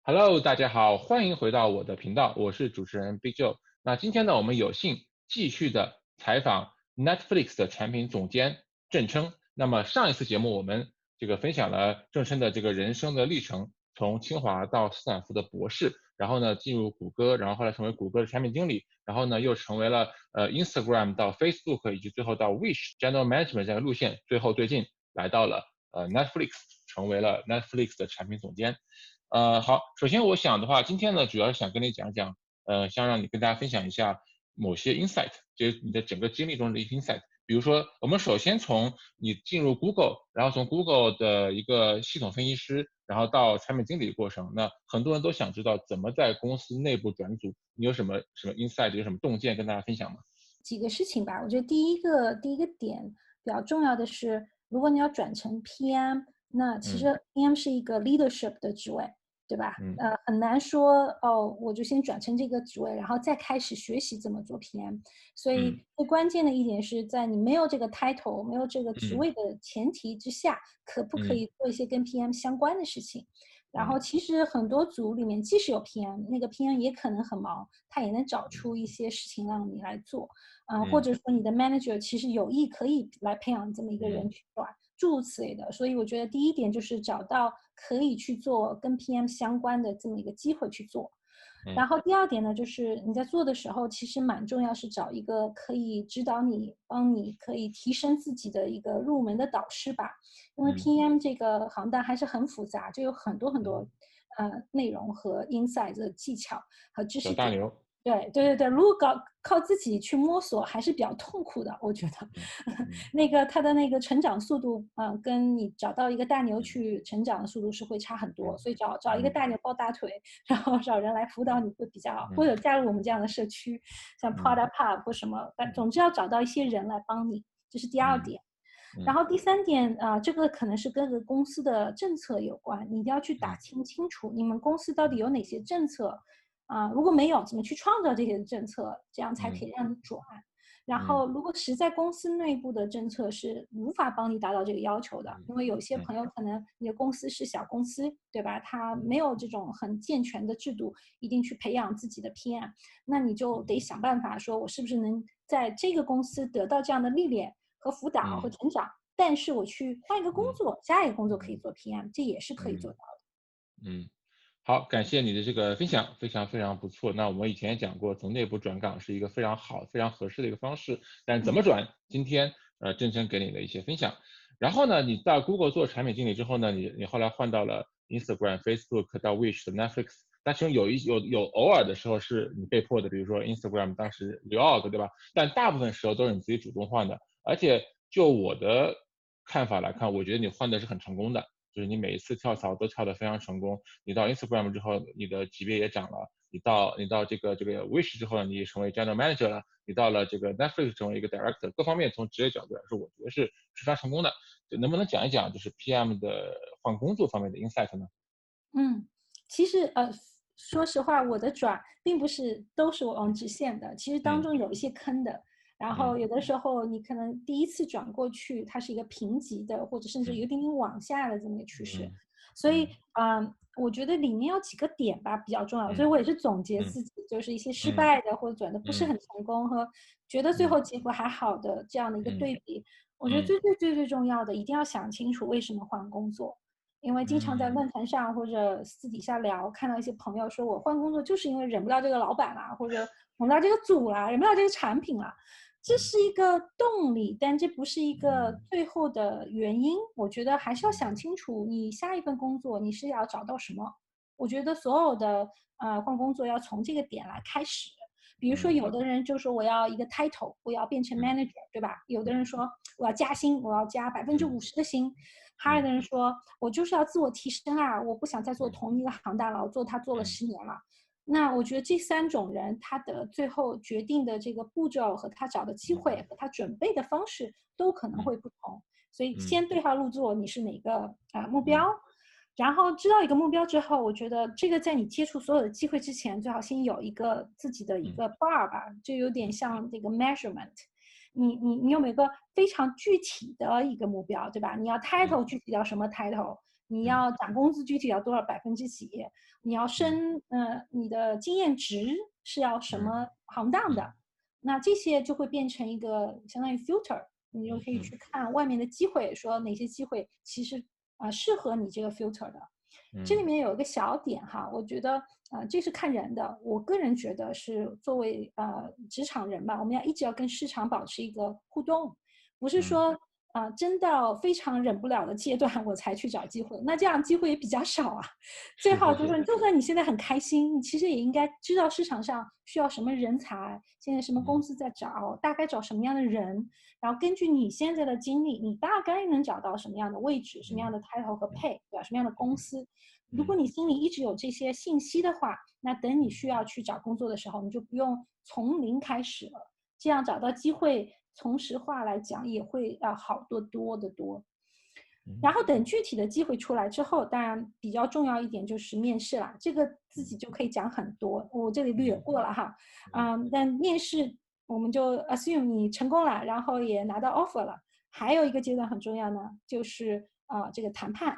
Hello，大家好，欢迎回到我的频道，我是主持人 Big Joe。那今天呢，我们有幸继续的采访 Netflix 的产品总监郑琛。那么上一次节目我们分享了郑琛的这个人生的历程，从清华到斯坦福的博士，然后呢进入谷歌，然后后来成为谷歌的产品经理，然后呢又成为了Instagram 到 Facebook，以及最后到 Wish General Management 这个路线，最近来到了Netflix，成为了 Netflix 的产品总监。好，首先我想的话，今天呢，主要是想跟你讲讲，想让你跟大家分享一下某些 insight，就是你的整个经历中的一些 insight。比如说，我们首先从你进入 Google，然后从 Google 的一个系统分析师，然后到产品经理的过程，那很多人都想知道怎么在公司内部转组，你有什么 insight，有什么洞见跟大家分享吗？几个事情吧。我觉得第一个点比较重要的是，如果你要转成 PM，那其嗯实 PM 是一个 leadership 的职位，对吧？嗯很难说哦，我就先转成这个职位，然后再开始学习怎么做 PM。所以嗯最关键的一点是在你没有这个 title、没有这个职嗯位的前提之下，可不可嗯以做一些跟 PM 相关的事情？然后嗯其实很多组里面，即使有 PM，那个 PM 也可能很忙，他也能找出一些事情让你来做。或嗯者说你的 manager 其实有意可以来培养这么一个人嗯去转，诸如此类的。所以我觉得第一点就是找到可以去做跟 PM 相关的这么一个机会去做。嗯然后第二点呢，就是你在做的时候，其实蛮重要是找一个可以指导你、帮你可以提升自己的一个入门的导师吧。因为 嗯 PM 这个行当还是很复杂，就有很多很多嗯，内容和 insight 的技巧和知识点。小大牛。对，如果靠自己去摸索，还是比较痛苦的，我觉得。嗯嗯那个他的那个成长速度，跟你找到一个大牛嗯去成长的速度是会差很多。嗯所以找一个嗯大牛抱大腿，然后找人来辅导你会比较好，或嗯者加入我们这样的社区，像 嗯 Product Pub 或什么，但嗯总之要找到一些人来帮你，这是第二嗯点。然嗯后第三点这个可能是跟个公司的政策有关，你一定要去打嗯清楚你们公司到底嗯有哪些政策，如果没有，怎么去创造这些政策，这样才可嗯以让你转。然嗯后，如果实在公司内部的政策是无法帮你达到这个要求的，嗯因为有些嗯朋友可能你的公司是小公司，对吧？他没有这种很健全的制度，一定去培养自己的 PM，那你就得想办法说，我是不是能在这个公司得到这样的历练和辅导和嗯成长，但是我去换一个工嗯作，下一个工作可以嗯做 PM，这也是可以做嗯到的。嗯，好，感谢你的这个分享，非常不错。那我们以前也讲过，从内部转岗是一个非常好、非常合适的一个方式，但怎么转，今天郑琛给你的一些分享。然后呢，你到 Google 做产品经理之后呢，你后来换到了 Instagram、Facebook 到 Wish 的 Netflix，但其中有偶尔的时候是你被迫的，比如说 Instagram 当时 Vlog 对吧？但大部分时候都是你自己主动换的，而且就我的看法来看，我觉得你换的是很成功的。就是你每一次跳槽都跳得非常成功。你到 Instagram 之后，你的级别也涨了；你到这个 Wish 之后呢，你也成为 General Manager 了；你到了这个 Netflix 成为一个 Director，各方面从职业角度来说，我觉得是非常成功的。就能不能讲一讲就是 PM 的换工作方面的 insight 呢？嗯，其实说实话，我的转并不是都是往直线的，其实当嗯中有一些坑的。然后嗯有的时候你可能第一次转过去，它是一个平级的，或者甚至嗯有点点往下的这么一个趋势。嗯所以，嗯我觉得里面有几个点吧比较重要，所以嗯我也是总结嗯自己，就是一些失嗯败的或者转的不是嗯很成功和觉得最嗯后结果还好的这样的一个嗯对比。我觉得嗯最重要的，一定要想清楚为什么换工作。因为经常在嗯论坛上或者私底下聊，看到一些朋友说我换工作就是因为忍不了这个老板啦，或者忍不了这个组啦，忍不了这个产品啦，这是一个动力，但这不是一个最后的原因。我觉得还是要想清楚，你下一份工作你是要找到什么。我觉得所有的换工作要从这个点来开始。比如说，嗯有的人就说我要一个 title，我要变成 嗯 manager，对吧？有的人嗯说我要加薪，我要加嗯50%的薪。还有的嗯人说，我就是要自我提升啊，我不想再做嗯同一个行当了，我做了嗯10年了。那我觉得这三种人，他的最后决定的这个步骤和他找的机会和他准备的方式都可能嗯会不同。所以嗯先对号入座，你是哪个目标？嗯然后知道一个目标之后，我觉得这个在你接触所有的机会之前，最好先有一个自己的一嗯个 bar 吧，就有点像这个 measurement。你有没有一个非常具体的一个目标，对吧？你要 嗯 title 具体到什么 title？你要涨工资具体要多少百分之几，你要升你的经验值是要什么行当的，那这些就会变成一个相当于 filter，你就可以去看外面的机会，说哪些机会其实适合你这个 filter 的。这里面有一个小点哈，我觉得这是看人的。我个人觉得是作为职场人吧，我们要一直要跟市场保持一个互动，不是说真到非常忍不了的阶段我才去找机会，那这样机会也比较少啊。最好就是，就算你现在很开心，你其实也应该知道市场上需要什么人才，现在什么公司在找，大概找什么样的人，然后根据你现在的经历，你大概能找到什么样的位置、什么样的 title 和 pay，对吧？什么样的公司？如果你心里一直有这些信息的话，那等你需要去找工作的时候，你就不用从零开始了，这样找到机会，从实话来讲也会要好多多的多。然后等具体的机会出来之后，当然比较重要一点就是面试啦，这个自己就可以讲很多，我这里略过了哈。但面试我们就 assume 你成功了，然后也拿到 offer 了，还有一个阶段很重要呢，就是这个谈判。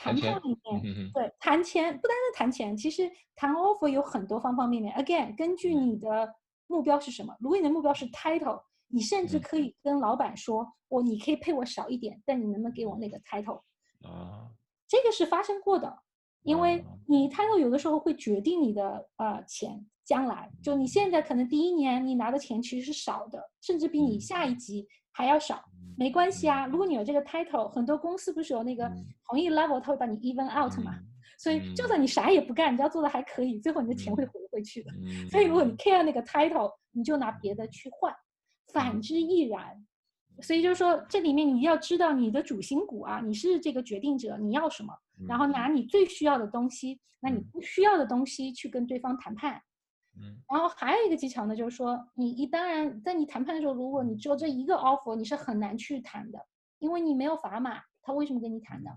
谈判里面，对，谈钱不单是谈钱，其实谈 offer 有很多方方面面。Again，根据你的目标是什么，如果你的目标是 title，你甚至可以跟老板说，你可以配我少一点，但你能不能给我那个 title？这个是发生过的，因为你 title 有的时候会决定你的钱，将来就你现在可能第一年你拿的钱其实是少的，甚至比你下一级还要少。没关系啊，如果你有这个 title，很多公司不是有那个同一 level，它会把你 even out 嘛。所以就算你啥也不干，你只要做的还可以，最后你的钱会回去的。所以如果你 care 那个 title，你就拿别的去换，反之亦然。所以就是说，这里面你要知道你的主心骨啊，你是这个决定者，你要什么，然后拿你最需要的东西，那你不需要的东西去跟对方谈判。然后还有一个技巧呢，就是说，当然在你谈判的时候，如果你只有这一个 offer，你是很难去谈的，因为你没有砝码，他为什么跟你谈呢？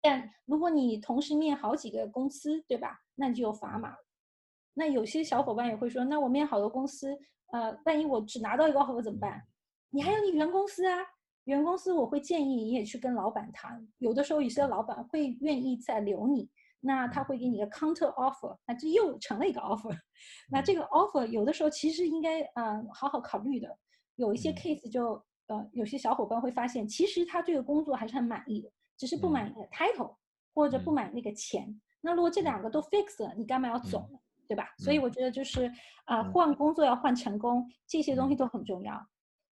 但如果你同时面好几个公司，对吧？那你就有砝码。那有些小伙伴也会说，那我面好多公司，万一我只拿到一个 offer 怎么办？你还有你原公司啊，原公司我会建议你也去跟老板谈，有的时候有些老板会愿意再留你。那他会给你一个 counter offer，那这又成了一个 offer。那这个 offer 有的时候其实应该好好考虑的。有一些 case 就有些小伙伴会发现，其实他这个工作还是很满意的，只是不满意那个 title 或者不满意那个钱。那如果这两个都 fix 了，你干嘛要走呢？对吧？所以我觉得就是换工作要换成功，这些东西都很重要。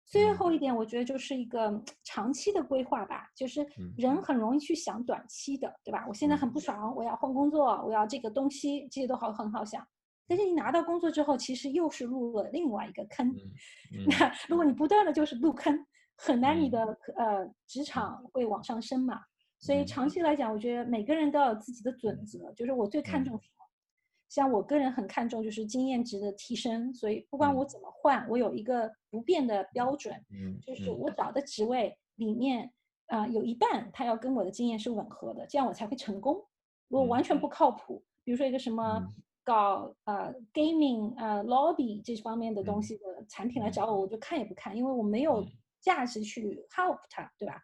最后一点，我觉得就是一个长期的规划吧，就是人很容易去想短期的，对吧？我现在很不爽，我要换工作，我要这个东西，这些都很好想。但是你拿到工作之后，其实又是入了另外一个坑。那如果你不断的就是入坑，很难你的职场会往上升嘛。所以长期来讲，我觉得每个人都要有自己的准则，就是我最看重什么。像我个人很看重就是经验值的提升，所以不管我怎么换，我有一个不变的标准，就是我找的职位里面有一半它要跟我的经验是吻合的，这样我才会成功。如果完全不靠谱，比如说一个什么搞gaming lobby 这方面的东西的产品来找我，我就看也不看，因为我没有价值去 help 它，对吧？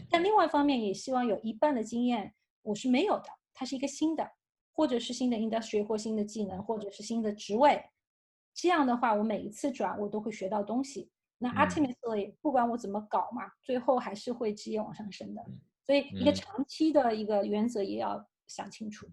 但另外一方面也希望有一半的经验我是没有的，它是一个新的。或者是新的 industry 或新的技能，或者是新的职位，这样的话，我每一次转我都会学到东西。那 ultimately 不管我怎么搞嘛，最后还是会职业往上升的。所以一个长期的一个原则也要想清楚。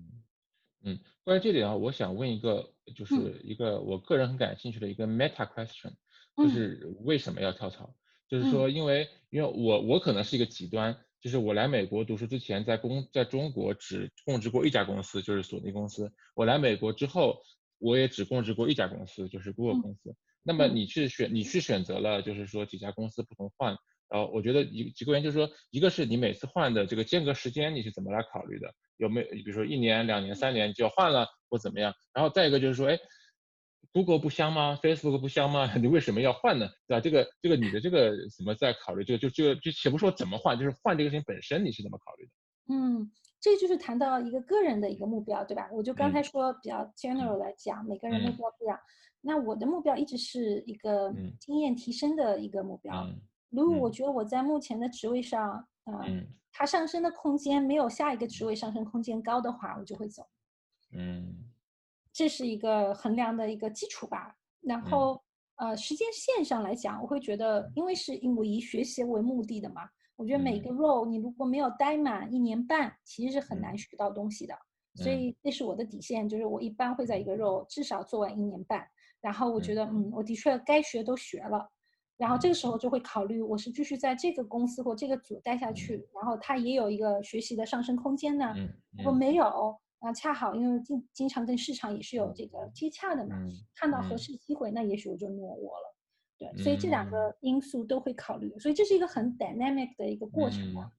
关于这点啊，我想问一个，就是一个我个人很感兴趣的一个 meta question，就是为什么要跳槽？就是说，因为我可能是一个极端，就是我来美国读书之前，在中国只供职过一家公司，就是索尼公司。我来美国之后，我也只供职过一家公司，就是 Google 公司。那么你去选择了，就是说几家公司不同换，我觉得几个原因就是说，一个是你每次换的这个间隔时间你是怎么来考虑的？有没有比如说1年、2年、3年就要换了或怎么样？然后再一个就是说，哎，Google 不香吗？Facebook 不香吗？你为什么要换呢？对吧？这个你的这个怎么在考虑？就且不说怎么换，就是换这个事情本身你是怎么考虑的？这就是谈到一个个人的一个目标，对吧？我就刚才说比较 general 来讲，每个人目标不一样。那我的目标一直是一个经验提升的一个目标。如果我觉得我在目前的职位上它上升的空间没有下一个职位上升空间高的话，我就会走。这是一个衡量的一个基础吧。然后时间线上来讲，我会觉得，因为我以学习为目的的嘛，我觉得每个 role 你如果没有待满1年半，其实是很难学到东西的。所以这是我的底线，就是我一般会在一个 role 至少做完1年半，然后我觉得我的确该学都学了，然后这个时候就会考虑我是继续在这个公司或这个组待下去，然后它也有一个学习的上升空间呢。如果没有，恰好因为经常跟市场也是有这个接洽的嘛，看到合适机会，那也许我就挪我了。对，所以这2个因素都会考虑，所以这是一个很 dynamic 的一个过程嘛。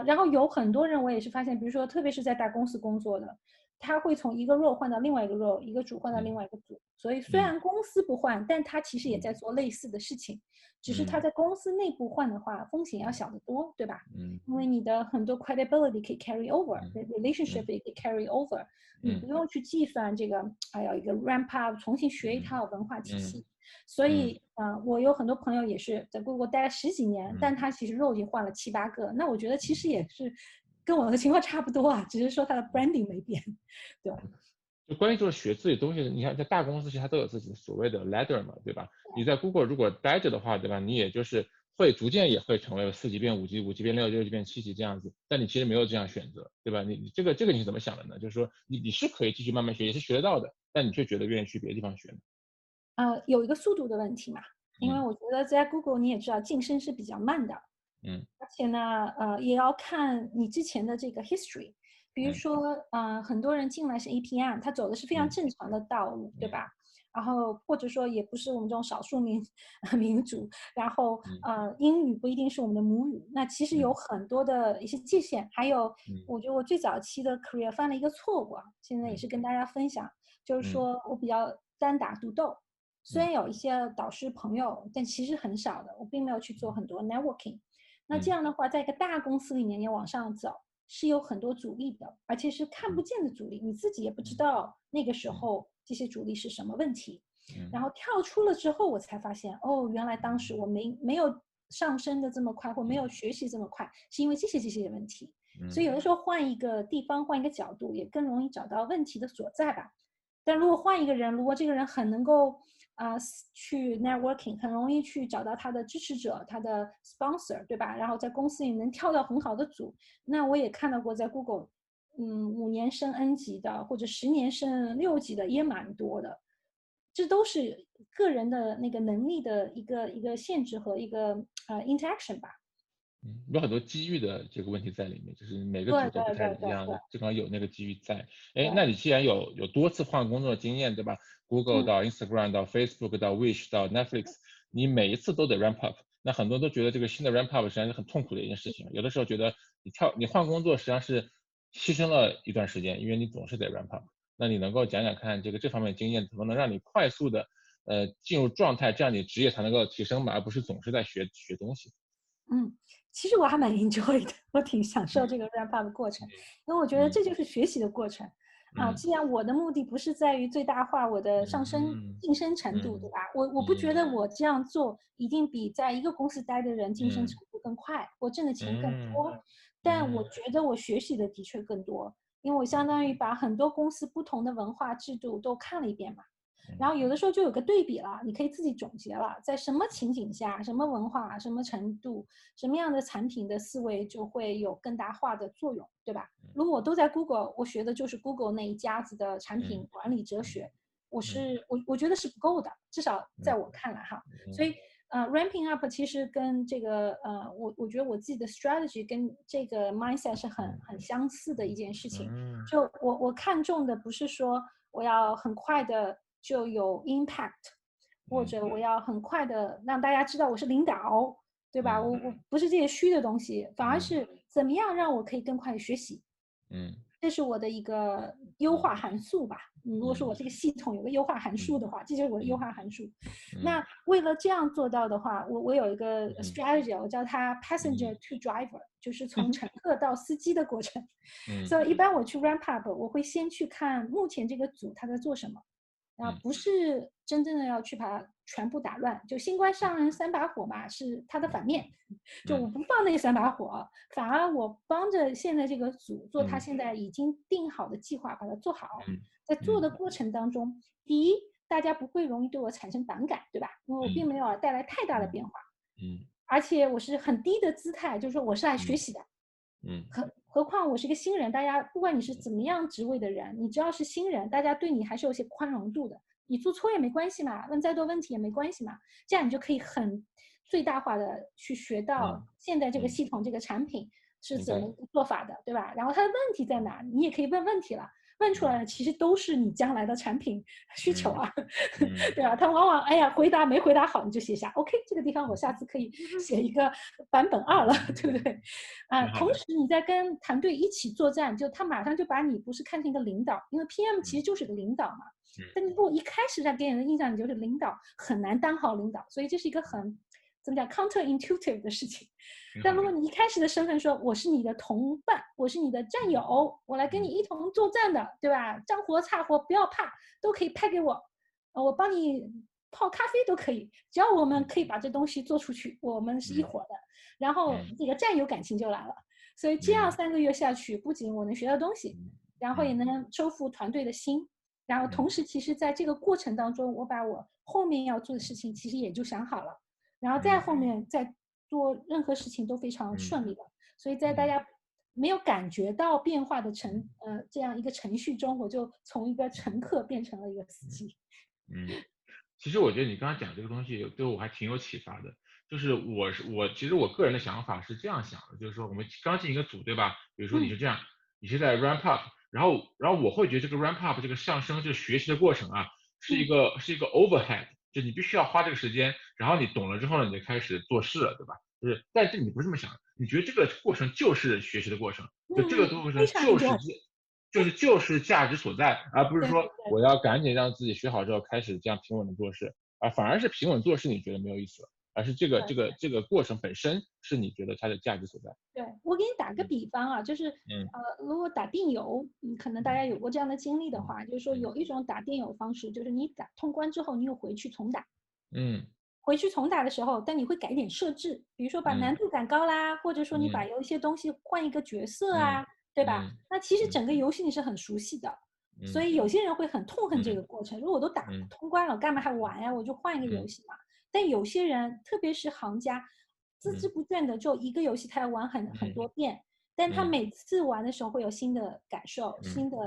然后有很多人我也是发现，比如说特别是在大公司工作的，他会从一个 role 换到另外一个 role，一个组换到另外一个组。所以虽然公司不换，但他其实也在做类似的事情，只是他在公司内部换的话，风险要小得多，对吧？因为你的很多 credibility 可以 carry over，relationship 也可以 carry over，你不用去计算这个还有一个 ramp up， 重新学一套文化体系。所以我有很多朋友也是在 Google 待了10几年，但他其实 role 已经换了7、8个，那我觉得其实也是跟我的情况差不多啊，只是说他的 branding 没变，对。就关于就是学自己东西，你看在大公司其实它都有自己所谓的 ladder 嘛，对吧？你在 Google 如果待着的话，对吧？你也就是会逐渐也会成为4级变5级、5级变6级、6级变7级这样子，但你其实没有这样选择，对吧？你这个你是怎么想的呢？就是说你是可以继续慢慢学，也是学得到的，但你却觉得愿意去别的地方学呢？有一个速度的问题嘛，因为我觉得在 Google 你也知道晋升是比较慢的，而且呢，也要看你之前的这个 history， 比如说，很多人进来是 APM， 他走的是非常正常的道路，对吧？然后或者说也不是我们这种少数民族，然后英语不一定是我们的母语，那其实有很多的一些界限。还有，我觉得我最早期的 career 犯了一个错误啊，现在也是跟大家分享，就是说我比较单打独斗。虽然有一些导师朋友，但其实很少的，我并没有去做很多 networking。那这样的话，在一个大公司里面你往上走，是有很多阻力的，而且是看不见的阻力，你自己也不知道那个时候这些阻力是什么问题。然后跳出了之后，我才发现，哦，原来当时我没有上升的这么快，或没有学习这么快，是因为这些问题。所以有的时候换一个地方，换一个角度，也更容易找到问题的所在吧。但如果换一个人，如果这个人很能够去 networking， 很容易去找到他的支持者，他的 sponsor， 对吧？然后在公司里能跳到很好的组，那我也看到过在 Google， 5年升 N 级的，或者10年升6级的也蛮多的。这都是个人的那个能力的一个限制和一个interaction 吧。有很多机遇的这个问题在里面，就是每个对组都不太一样对的，正好有那个机遇在。哎，对。那你既然有多次换工作经验，对吧？Google 到 Instagram 到 Facebook 到 Wish 到 Netflix，你每一次都得 ramp up。那很多人都觉得这个新的 ramp up 实际上是很痛苦的一件事情。有的时候觉得你换工作实际上是牺牲了一段时间，因为你总是得 ramp up。那你能够讲讲看这方面经验，怎么能让你快速的进入状态，这样你职业才能够提升嘛，而不是总是在学东西。其实我还蛮 enjoy 的，我挺享受这个 ramp up 的过程，因为我觉得这就是学习的过程。既然我的目的不是在于最大化我的晋升程度，对吧？我不觉得我这样做一定比在一个公司待的人晋升程度更快，我挣的钱更多，但我觉得我学习的的确更多，因为我相当于把很多公司不同的文化制度都看了一遍嘛。然后有的时候就有个对比了，你可以自己总结了，在什么情景下、什么文化、什么程度、什么样的产品的思维就会有更大化的作用，对吧？如果我都在 Google， 我学的就是 Google 那一家子的产品管理哲学，我觉得是不够的，至少在我看来哈。所以ramping up 其实跟这个我觉得我自己的 strategy 跟这个 mindset 是很相似的一件事情。就我看重的不是说我要很快的就有 impact， 或者我要很快的让大家知道我是领导，对吧？我不是这些虚的东西，反而是怎么样让我可以更快学习。这是我的一个优化函数吧。如果说我这个系统有个优化函数的话，这就是我的优化函数。那为了这样做到的话，我有一个 strategy， 我叫它 passenger to driver， 就是从乘客到司机的过程。所以一般我去 ramp up， 我会先去看目前这个组他在做什么。嗯不是真正的要去把它全部打乱。就新官上任三把火嘛，是它的反面。就我嗯不放那三把火，反而我帮着现在这个组做他嗯现在已经定好的计划，把它做好。嗯在做的过程当中，第一，大家不会容易对我产生反感，对吧？因为我并没有带来太大的变化，嗯而且我是很低的姿态，就是说我是来学习的。嗯何况我是一个新人，大家不管你是怎么样职位的人，你只要是新人，大家对你还是有些宽容度的。你做错也没关系嘛，问再多问题也没关系嘛，这样你就可以很最大化的去学到现在这个系统、这个产品是怎么做法的，对吧？然后它的问题在哪，你也可以问问题了。问出来的其实都是你将来的产品需求啊，对吧？他往往哎呀回答没回答好，你就写下 OK， 这个地方我下次可以写一个版本2了，对不对？同时你在跟团队一起作战，就他马上就把你不是看成一个领导，因为 PM 其实就是个领导嘛。但你如果一开始在给人的印象你就是领导，很难当好领导，所以这是一个很怎么讲 counterintuitive 的事情。但如果你一开始的身份说我是你的同伴，我是你的战友，我来跟你一同作战的，对吧？脏活差活不要怕，都可以派给我，我帮你泡咖啡都可以，只要我们可以把这东西做出去，我们是一伙的。然后这个战友感情就来了。所以这样3个月下去，不仅我能学到东西，然后也能收复团队的心，然后同时其实在这个过程当中，我把我后面要做的事情其实也就想好了，然后再后面再做任何事情都非常顺利的。所以在大家没有感觉到变化的这样一个程序中，我就从一个乘客变成了一个司机。其实我觉得你刚刚讲这个东西对我还挺有启发的。就是其实我个人的想法是这样想的，就是说我们刚进一个组，对吧？比如说你是这样，你是在 ramp up，然后我会觉得这个 ramp up 这个上升这个学习的过程啊，是一个 overhead，就你必须要花这个时间，然后你懂了之后呢，你就开始做事了，对吧？但是你不是这么想的，你觉得这个过程就是学习的过程，就这个过程非常 enjoy。就是价值所在，而不是说对对对我要赶紧让自己学好之后开始这样平稳的做事，反而是平稳做事你觉得没有意思了，而是这个过程本身是你觉得它的价值所在。对，我给你打个比方啊，就是如果打电邮，可能大家有过这样的经历的话，就是说有一种打电邮方式，就是你通关之后，你又回去重打。回去重打的时候，但你会改点设置，比如说把难度改高啦，或者说你把有一些东西换一个角色啊，对吧？那其实整个游戏你是很熟悉的，所以有些人会很痛恨这个过程。如果我都打通关了，干嘛还玩呀？我就换一个游戏嘛。但有些人，特别是行家，孜孜不倦的就一个游戏他要玩很多遍，但他每次玩的时候会有新的感受，新的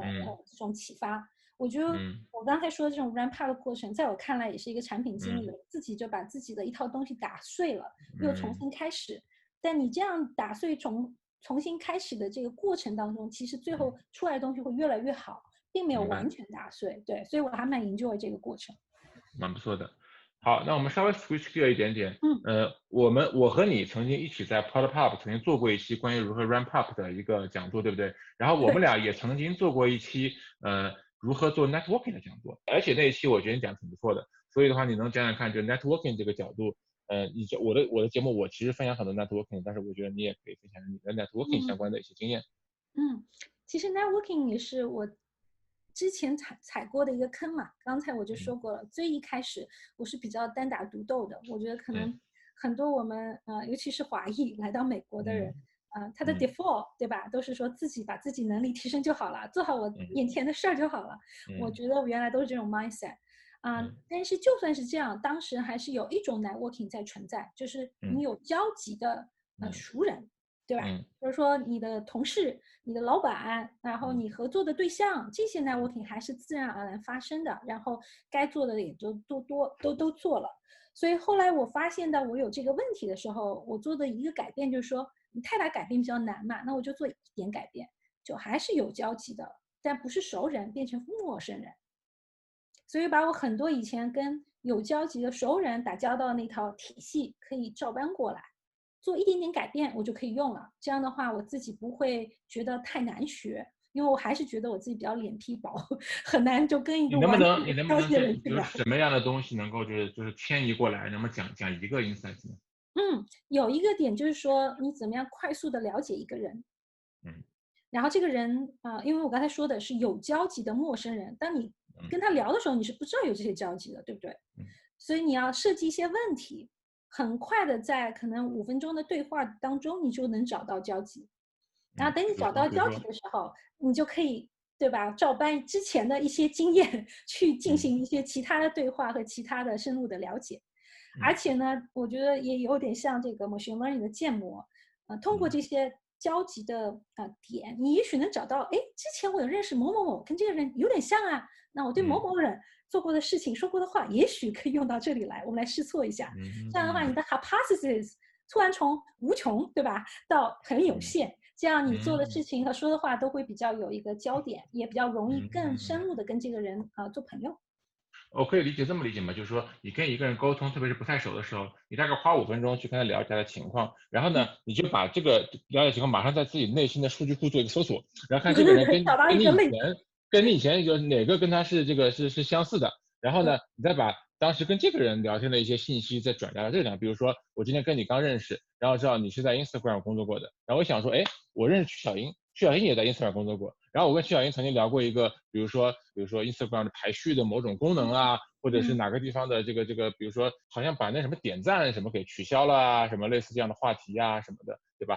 这种启发。我觉得我刚才说的这种 ramp up 的过程，在我看来也是一个产品经理，自己就把自己的一套东西打碎了，又重新开始。但你这样打碎重新开始的这个过程当中，其实最后出来的东西会越来越好，并没有完全打碎。对，所以我还蛮 enjoy 这个过程。蛮不错的。好，那我们稍微 switch gear 一点点。我和你曾经一起在 PodPub 曾经做过一期关于如何 ramp up 的一个讲座，对不对？然后我们俩也曾经做过一期如何做 networking 的讲座，而且那一期我觉得你讲的挺不错的。所以的话，你能讲讲看，就 networking 这个角度，我的节目我其实分享很多 networking， 但是我觉得你也可以分享你的 networking 相关的一些经验。其实 networking 也是我之前踩过的一个坑嘛。刚才我就说过了，最一开始我是比较单打独斗的。我觉得可能很多我们尤其是华裔来到美国的人，他的 default 对吧，都是说自己把自己能力提升就好了，做好我眼前的事儿就好了。我觉得原来都是这种 mindset。但是就算是这样，当时还是有一种 networking 在存在，就是你有交集的熟人。对吧？就是说你的同事、你的老板，然后你合作的对象，这些 networking 还是自然而然发生的，然后该做的也都做了。所以后来我发现到我有这个问题的时候，我做的一个改变就是说，你太大改变比较难嘛，那我就做一点改变，就还是有交集的，但不是熟人变成陌生人。所以把我很多以前跟有交集的熟人打交道的那套体系可以照搬过来。做一点点改变，我就可以用了。这样的话，我自己不会觉得太难学，因为我还是觉得我自己比较脸皮薄，很难就跟一个完全你能不能比如什么样的东西能够就是迁移过来，能不能讲一个 insight 呢？有一个点就是说，你怎么样快速的了解一个人。然后这个人因为我刚才说的是有交集的陌生人，当你跟他聊的时候你是不知道有这些交集的，对不对？所以你要设计一些问题，很快的在可能5分钟的对话当中，你就能找到交集。然后等你找到交集的时候，你就可以，对吧？照搬之前的一些经验去进行一些其他的对话和其他的深入的了解。而且呢，我觉得也有点像这个 machine learning 的建模，通过这些交集的点，你也许能找到，哎，之前我有认识某某某，跟这个人有点像啊，那我对某某人做过的事情、说过的话，也许可以用到这里来，我们来试错一下。这样的话，你的 hypothesis 突然从无穷，对吧，到很有限，这样你做的事情和说的话都会比较有一个焦点，也比较容易更深入的跟这个人做朋友。我可以理解这么理解吗？就是说，你跟一个人沟通，特别是不太熟的时候，你大概花5分钟去跟他了解他的情况，然后呢，你就把这个了解情况马上在自己内心的数据库做一个搜索，然后看这个人找到一个类跟你以前有哪个跟他是是相似的，然后呢，你再把当时跟这个人聊天的一些信息再转嫁到这里，比如说我今天跟你刚认识，然后知道你是在 Instagram 工作过的，然后我想说，哎，我认识曲小英，曲小英也在 Instagram 工作过，然后我跟曲小英曾经聊过一个，比如说 Instagram 的排序的某种功能啊，或者是哪个地方的比如说好像把那什么点赞什么给取消了啊，什么类似这样的话题啊什么的，对吧？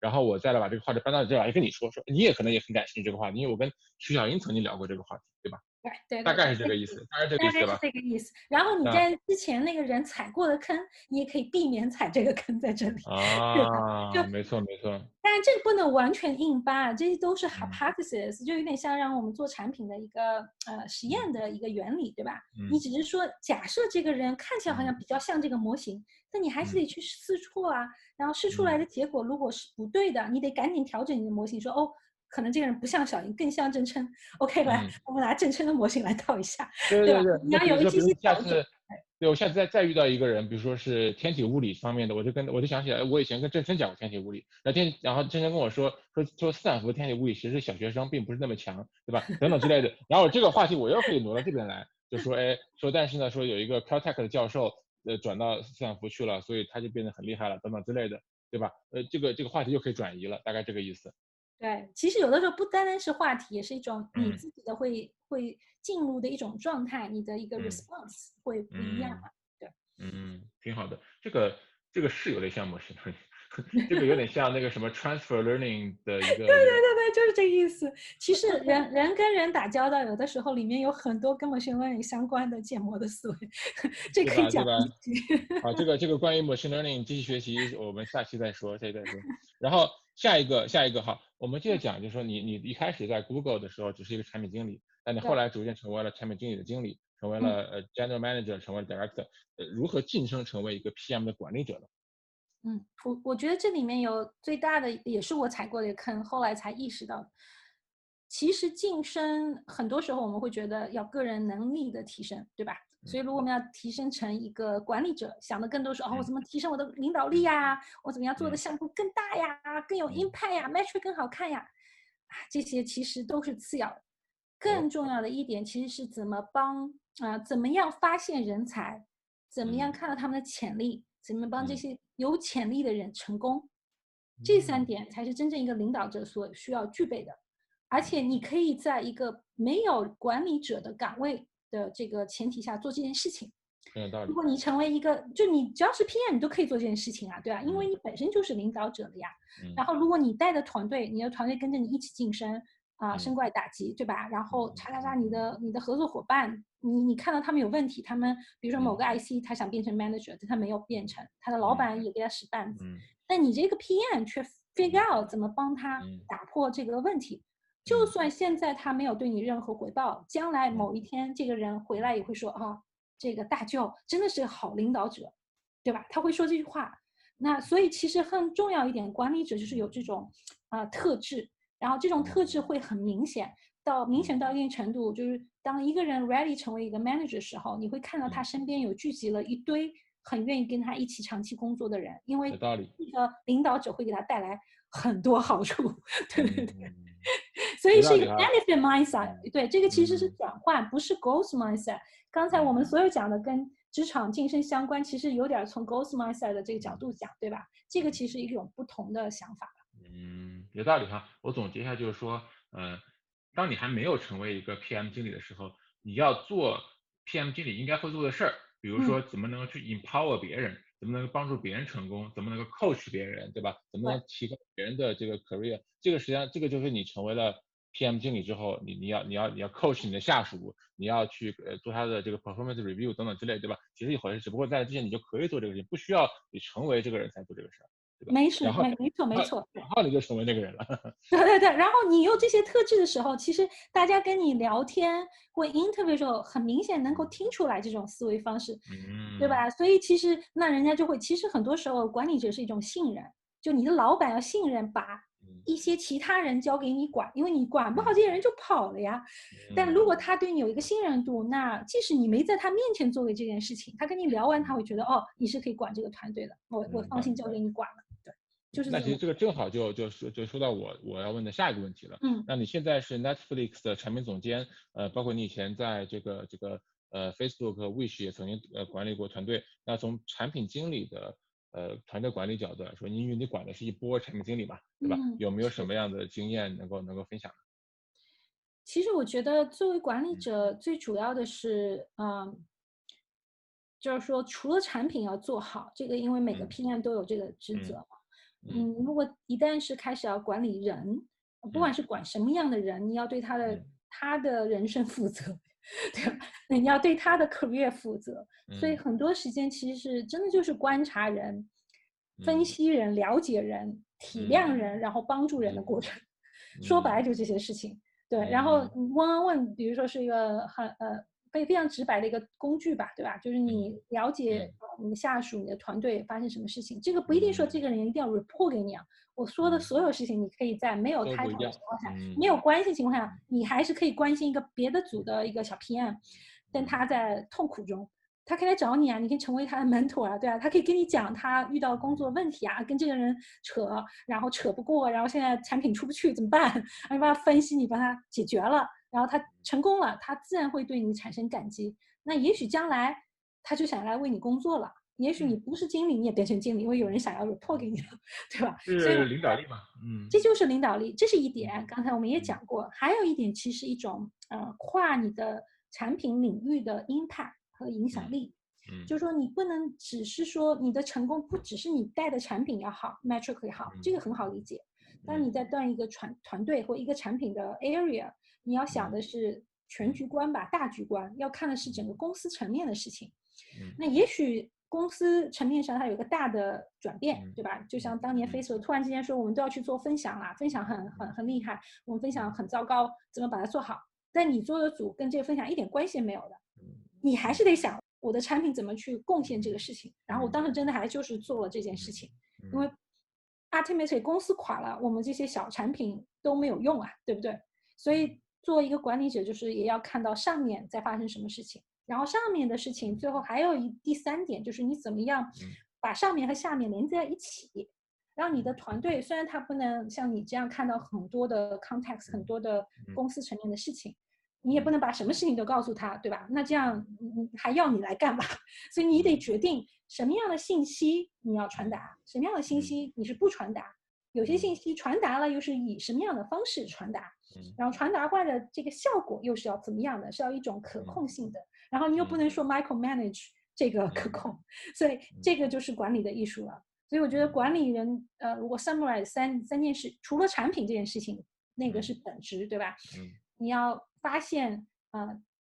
然后我再来把这个话题搬到这来跟你说，你也可能也很感兴趣这个话题，因为我跟曲小英曾经聊过这个话题，对吧？对，大概是这个意思，大概是这个意思，对吧？这个意思。然后你在之前那个人踩过的坑，你也可以避免踩这个坑在这里，对吧？没错没错。但是这个不能完全硬扒，这些都是 hypothesis，就有点像让我们做产品的一个实验的一个原理，对吧？你只是说假设这个人看起来好像比较像这个模型，但你还是得去试错啊。然后试出来的结果如果是不对的，你得赶紧调整你的模型，说哦，可能这个人不像小英，更像郑琛。OK，来，我们拿郑琛的模型来套一下，对吧？你要有一些调整。对，我下次再遇到一个人，比如说是天体物理方面的，我就想起来，我以前跟郑琛讲过天体物理，然后郑琛跟我说斯坦福天体物理其实小学生并不是那么强，对吧？等等之类的。然后这个话题我又可以挪到这边来，就说但是呢说有一个 Caltech 的教授转到斯坦福去了，所以他就变得很厉害了，等等之类的，对吧？这个话题就可以转移了，大概这个意思。对，其实有的时候不单单是话题，也是一种你自己的会进入的一种状态，你的一个 response 会不一样嘛？对，挺好的。这个是有点像模型，这个有点像那个什么 transfer learning 的一个。对，就是这个意思。其实人跟人打交道，有的时候里面有很多跟 machine learning 相关的建模的思维，这可以讲一期。好，这个关于 machine learning 机器学习，我们下期再说，然后下一个好，我们接着讲，就是说你一开始在 Google 的时候只是一个产品经理，但你后来逐渐成为了产品经理的经理，成为了general manager，成为了 director，如何晋升成为一个 PM 的管理者呢？我觉得这里面有最大的，也是我踩过的一个坑，后来才意识到，其实晋升很多时候我们会觉得要个人能力的提升，对吧？所以如果我们要提升成一个管理者，想的更多是我怎么提升我的领导力呀？我怎么样做的项目更大呀，更有 impact 呀，metric 更好看呀？这些其实都是次要的，更重要的一点其实是怎么怎么样发现人才，怎么样看到他们的潜力，怎么帮这些有潜力的人成功，这3点才是真正一个领导者所需要具备的。而且你可以在一个没有管理者的岗位的这个前提下做这件事情。很有道理。如果你成为一个，就你只要是 PM，你都可以做这件事情啊，对吧？因为你本身就是领导者了呀。然后如果你带的团队，你的团队跟着你一起晋升升怪打击，对吧？然后你的合作伙伴，你看到他们有问题，他们比如说某个 IC 他想变成 manager，但他没有变成，他的老板也给他使绊子，但你这个 PM 却 figure out 怎么帮他打破这个问题。就算现在他没有对你任何回报，将来某一天这个人回来也会说这个大舅真的是个好领导者，对吧？他会说这句话。那所以其实很重要一点，管理者就是有这种特质，然后这种特质会很明显到一定程度，就是当一个人 ready 成为一个 manager 的时候，你会看到他身边有聚集了一堆很愿意跟他一起长期工作的人，因为这个领导者会给他带来很多好处，对。所以是一个 benefit mindset，对，这个其实是转换，不是 growth mindset。刚才我们所有讲的跟职场晋升相关，其实有点从 growth mindset 的这个角度讲，对吧？这个其实一种不同的想法。有道理哈。我总结一下就是说，当你还没有成为一个 PM 经理的时候，你要做 PM 经理应该会做的事儿，比如说嗯，怎么能够去 empower 别人，怎么能够帮助别人成功，怎么能够 coach 别人，对吧？怎么对。能提高别人的这个 career？这个实际上这个就是你成为了 PM 经理之后，你要 coach 你的下属，你要去做他的这个 performance review 等等之类，对吧？其实一回事，只不过在之前你就可以做这个事情，不需要你成为这个人才做这个事儿，对吧？没事，然后没错然后没错，对。然后你就成为那个人了。对对对，然后你有这些特质的时候，其实大家跟你聊天或 interview 的时候，很明显能够听出来这种思维方式，对嗯吧？所以其实那人家就会，其实很多时候管理者是一种信任，就你的老板要信任，把嗯一些其他人交给你管，因为你管不好嗯这些人就跑了呀。但如嗯果他对你有一个信任度，那即使你没在他面前做过这件事情，他跟你聊完，他会觉得哦，你是可以管这个团队的，我明放心交白明白。给你管了，对，就是这种，那其实这个正好就说到我要问的下一个问题了。嗯。那你现在是 Netflix 的产品总监，包括你以前在这个Facebook、Wish 也曾经管理过团队。那从产品经理的团队管理角度来说，因为你管的是一波产品经理嘛，对吧？嗯，有没有什是。么样的经验能够分享？其实我觉得作为管理嗯者，最主要的是，就是说除了产品要做好，这个因为每个 嗯 PM 都有这个职责嗯嘛。嗯如果一旦是开始要管理人，不管嗯是管什么样的人，你要对嗯他的人生负责，对吧？你要对他的 career 负责。所以嗯很多时间其实是真的就是观察人、分嗯析人、了解人、体谅嗯人，然后帮助人的嗯过程。说白了嗯就这些事情。对，然后嗯问问问，比如说是一个非常直白的一个工具吧，对吧？就是嗯你了解嗯你的下属、你的团队发生什么事情，这个不一定说嗯这个人一定要 report 给你啊。我说的嗯，所有事情，你可以在没有 都不一 title 的样。情况下，嗯没有关系的情况下，你还是可以关心一个别的组的一个小 PM，但嗯他在痛苦中，他可以来找你啊，你可以成为他的 mentor 啊，对啊，他可以跟你讲他遇到工作问题啊，跟这个人扯，然后扯不过，然后现在产品出不去怎么办？然后你帮他分析，你帮他解决了，然后他成功了，他自然会对你产生感激。那也许将来他就想来为你工作了，也许你不是经理，你也变成经理，因为有人想要 report 给你了，对吧？所以我是觉得领导力嘛？嗯这就是领导力，这是一点。嗯刚才我们也嗯讲过，还有一点其实一种跨你的产品领域的 impact 和影响嗯力。嗯就是说，你不能只是说你的成功不只是你带的产品要好，metric 也好，这个很好理解。但嗯你在带一个团队或一个产品的 area，你要想的是全局观吧，大局观，要看的是整个公司层面的事情。嗯那也许公司层面上它有一个大的转变，嗯对吧？就像嗯当年 嗯 Facebook 突然之间说我们都要去做分享啦，分享很厉害，我们分享很糟糕，怎么把它做好？但你做的组跟这个分享一点关系也没有的，你还是得想我的产品怎么去贡献这个事情。然后我当时真的还就是做了这件事情，因为 ultimately 公司垮了，我们这些小产品都没有用啊，对不对？所以作为一个管理者，就是也要看到上面在发生什么事情，然后上面的事情最后还有第三点，就是你怎么样把上面和下面连在一起，让你的团队虽然他不能像你这样看到很多的 context，很多的公司层面的事情，你也不能把什么事情都告诉他，对吧？那这样还要你来干嘛？所以你得决定什么样的信息你要传达，什么样的信息你是不传达。有些信息传达了，又是以什么样的方式传达？然后传达过来的这个效果又是要怎么样的？是要一种可控性的。然后你又不能说 micromanage 这个可控，所以这个就是管理的艺术了。所以我觉得管理人，如果 summarize 三件事，除了产品这件事情，那个是本质，对吧？你要发现，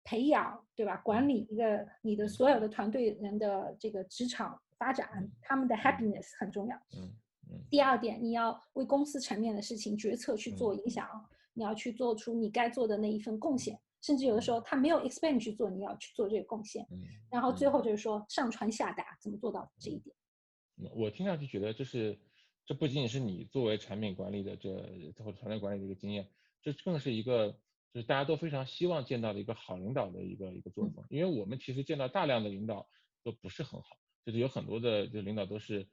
培养，对吧？管理一个你的所有的团队人的这个职场发展，他们的 happiness 很重要。第二点，你要为公司层面的事情决策去做影响，你要去做出你该做的那一份贡献，甚至有的时候他没有 expect 你去做，你要去做这个贡献。然后最后就是说上传下达怎么做到这一点。我听上去觉得这不仅仅是你作为产品管理的或者团队管理的一个经验，这更是一个就是大家都非常希望见到的一个好领导的一个作风。因为我们其实见到大量的领导都不是很好，就是有很多的领导都是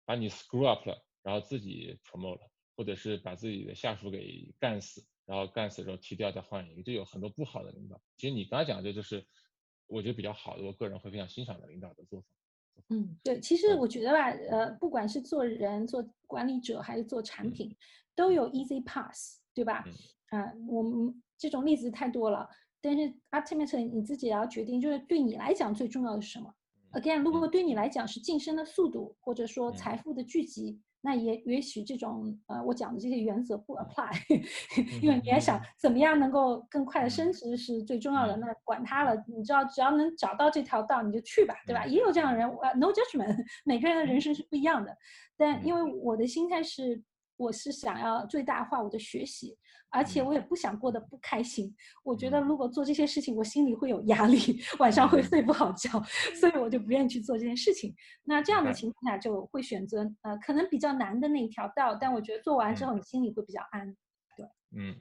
把你 screw up 了，然后自己 promote 了，或者是把自己的下属给干死，然后干死之后踢掉再换一个，就有很多不好的领导。其实你刚才讲的这就是我觉得比较好的，我个人会非常欣赏的领导的作风。对，其实我觉得吧，不管是做人、做管理者还是做产品，都有 easy pass，对吧？我们这种例子太多了。但是 ultimately 你自己也要决定，就是对你来讲最重要的是什么。Again，如果对你来讲是晋升的速度，或者说财富的聚集，那也许这种我讲的这些原则不 apply，因为你也想怎么样能够更快的升职是最重要的。那管他了，你知道只要能找到这条道你就去吧，对吧？也有这样的人，no judgment，每个人的人生是不一样的。但因为我的心态是，我是想要最大化我的学习，而且我也不想过得不开心。我觉得如果做这些事情，我心里会有压力，晚上会睡不好觉，所以我就不愿意去做这件事情。那这样的情况下，就会选择可能比较难的那一条道，但我觉得做完之后，你心里会比较安。对，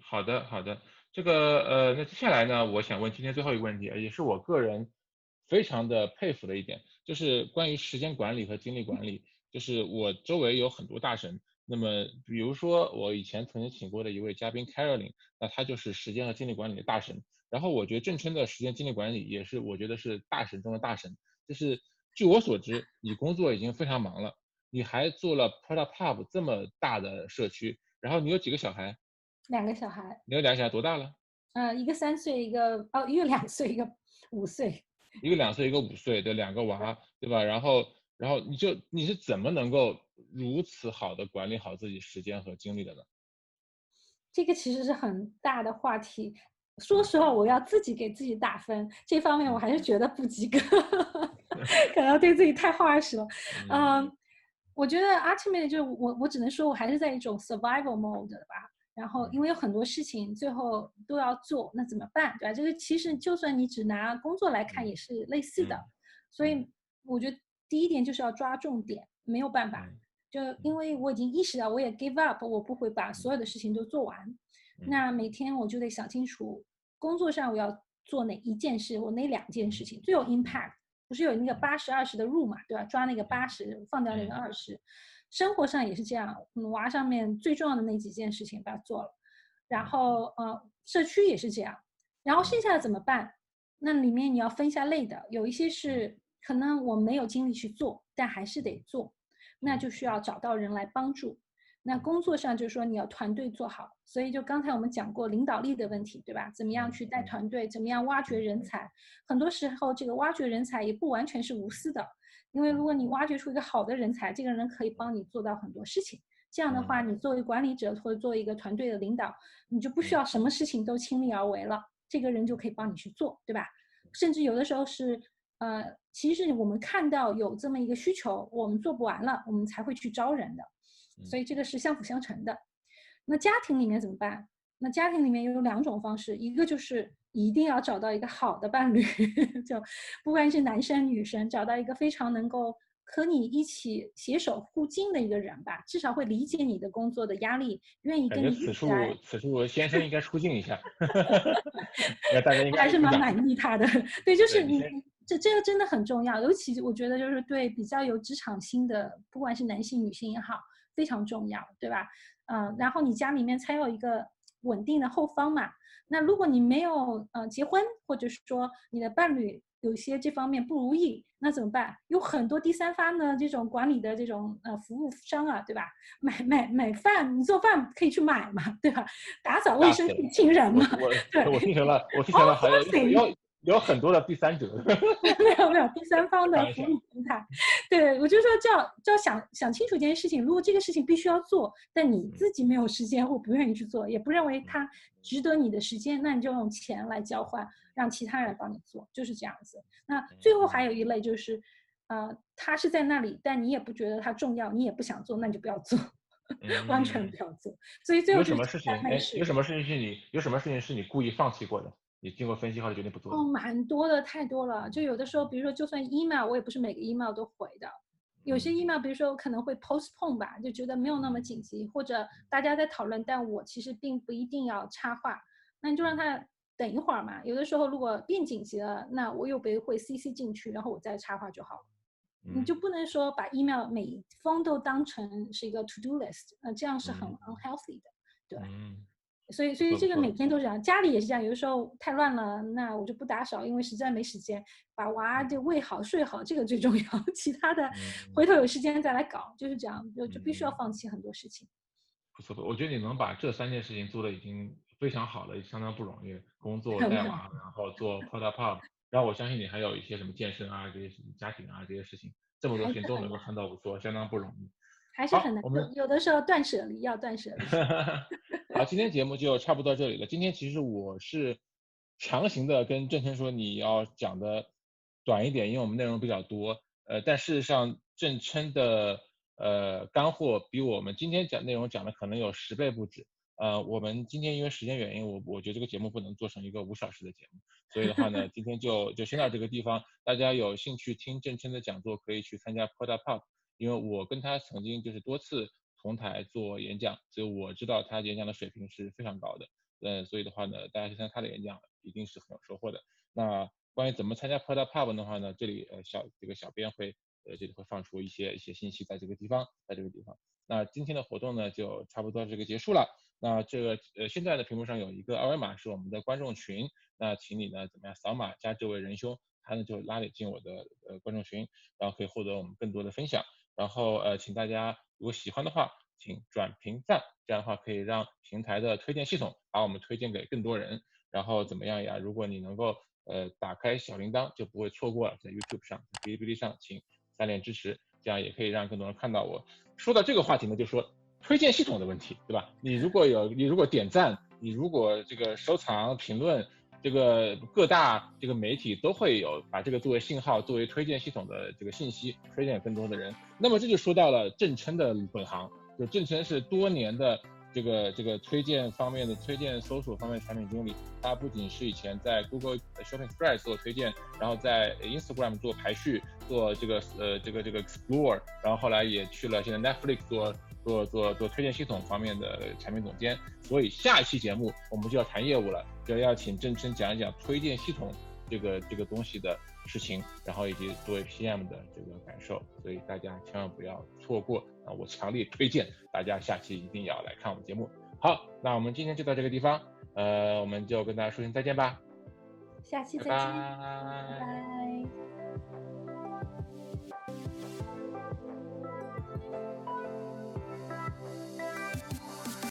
好的好的，那接下来呢，我想问今天最后一个问题，也是我个人非常的佩服的一点，就是关于时间管理和精力管理。就是我周围有很多大神，那么比如说我以前曾经请过的一位嘉宾 Carolyn，那他就是时间和精力管理的大神。然后我觉得郑琛的时间精力管理也是我觉得是大神中的大神。就是据我所知，你工作已经非常忙了，你还做了 Prada Pub 这么大的社区，然后你有几个小孩？2个小孩，你有2个小孩多大了？一个3岁，一个2岁，一个5岁。一个2岁，一个5岁的2个娃，对吧？然后你是怎么能够如此好的管理好自己时间和精力的呢？这个其实是很大的话题。说实话，我要自己给自己打分，这方面我还是觉得不及格，可能对自己太harsh了。我觉得 ultimately 就是我只能说我还是在一种 survival mode 的吧。然后因为有很多事情最后都要做，那怎么办？对吧？这个其实就算你只拿工作来看也是类似的。所以我觉得第一点就是要抓重点，没有办法。就因为我已经意识到，我也 give up，我不会把所有的事情都做完。那每天我就得想清楚，工作上我要做哪一件事，我哪2件事情最有 impact。不是有那个80-20的rule嘛，对吧？抓那个80，放掉那个20。生活上也是这样，娃上面最重要的那几件事情把它做了，然后社区也是这样，然后剩下的怎么办？那里面你要分一下类的，有一些是可能我没有精力去做，但还是得做，那就需要找到人来帮助。那工作上就是说你要团队做好，所以就刚才我们讲过领导力的问题，对吧？怎么样去带团队，怎么样挖掘人才？很多时候这个挖掘人才也不完全是无私的，因为如果你挖掘出一个好的人才，这个人可以帮你做到很多事情。这样的话，你作为管理者或者作为一个团队的领导，你就不需要什么事情都亲力而为了，这个人就可以帮你去做，对吧？甚至有的时候是其实我们看到有这么一个需求，我们做不完了，我们才会去招人的。所以这个是相辅相成的。那家庭里面怎么办？那家庭里面有2种方式，一个就是一定要找到一个好的伴侣，就不管是男生女生，找到一个非常能够和你一起携手互进的一个人吧，至少会理解你的工作的压力，愿意跟你一起来。此处先生应该出镜一下，那大家应我还是蛮该鼓掌。满意他的。对，就是你对你先，这个真的很重要，尤其我觉得就是对比较有职场心的，不管是男性女性也好，非常重要，对吧？然后你家里面才有一个稳定的后方嘛。那如果你没有结婚，或者说你的伴侣有些这方面不如意，那怎么办？有很多第三方的这种管理的这种服务商啊，对吧？买饭，你做饭可以去买嘛，对吧？打扫卫生可以请人嘛，对。我听成了还有很多的第三者。没有第三方的服开玩笑。务平台。对，我就说就要想清楚一件事情，如果这个事情必须要做，但你自己没有时间或不愿意去做，也不认为它值得你的时间，那你就用钱来交换，让其他人帮你做，就是这样子。那最后还有一类就是，他是在那里，但你也不觉得他重要，你也不想做，那你就不要做，完全不要做。所以最后就是有什么事情是你故意放弃过的？你经过分析后决定不做的？蛮多的，太多了。就有的时候，比如说，就算 email，我也不是每个 email 都回的。有些 email，比如说我可能会 postpone 吧，就觉得没有那么紧急，或者大家在讨论，但我其实并不一定要插话，那你就让他等一会儿嘛。有的时候如果变紧急了，那我又会 CC 进去，然后我再插话就好了。你就不能说把 email 每一封都当成是一个 to do list，这样是很 unhealthy 的，对。所以这个每天都是这样，家里也是这样。有的时候太乱了，那我就不打扫，因为实在没时间把娃就喂好睡好，这个最重要。其他的回头有时间再来搞，就是这样，就必须要放弃很多事情。不错，我觉得你能把这3件事情做的已经非常好的，相当不容易，工作带娃，然后做 Podapub，然后我相信你还有一些什么健身啊这些家庭啊这些事情，这么多事情都能够三到五做，相当不容易。好，还是很难，我们有的时候断舍离要断舍离。好，今天节目就差不多到这里了。今天其实我是强行的跟郑琛说你要讲的短一点，因为我们内容比较多。但事实上郑琛的干货比我们今天讲内容讲的可能有10倍不止。我们今天因为时间原因，我觉得这个节目不能做成一个5小时的节目，所以的话呢，今天就先到这个地方。大家有兴趣听郑琛的讲座，可以去参加 Podapub，因为我跟他曾经就是多次同台做演讲，所以我知道他演讲的水平是非常高的。所以的话呢，大家去参加他的演讲一定是很有收获的。那关于怎么参加 Podapub 的话呢，这里小编会这里会放出一些信息在这个地方。那今天的活动呢就差不多这个结束了。那这个现在的屏幕上有一个二维码是我们的观众群，那请你呢怎么样扫码加这位仁兄，他呢就拉你进我的观众群，然后可以获得我们更多的分享。然后请大家如果喜欢的话，请转评赞，这样的话可以让平台的推荐系统把我们推荐给更多人。然后怎么样呀？如果你能够打开小铃铛，就不会错过了。在 YouTube 上、在哔哩哔哩上，请3连支持，这样也可以让更多人看到我。说到这个话题呢，就说推荐系统的问题，对吧？你如果点赞，你如果这个收藏、评论，这个各大这个媒体都会有把这个作为信号，作为推荐系统的这个信息推荐给更多的人。那么这就说到了郑琛的本行，就郑琛是多年的这个推荐方面的推荐搜索方面的产品经理，他不仅是以前在 Google Shopping Express 做推荐，然后在 Instagram 做排序，做这个Explore， 然后后来也去了现在 Netflix 做推荐系统方面的产品总监。所以下一期节目我们就要谈业务了，就要请郑琛讲一讲推荐系统这个东西的事情，然后以及作为 PM 的这个感受，所以大家千万不要错过啊！我强烈推荐大家下期一定要来看我们节目。好，那我们今天就到这个地方，我们就跟大家说声再见吧，下期再见，拜拜。拜拜。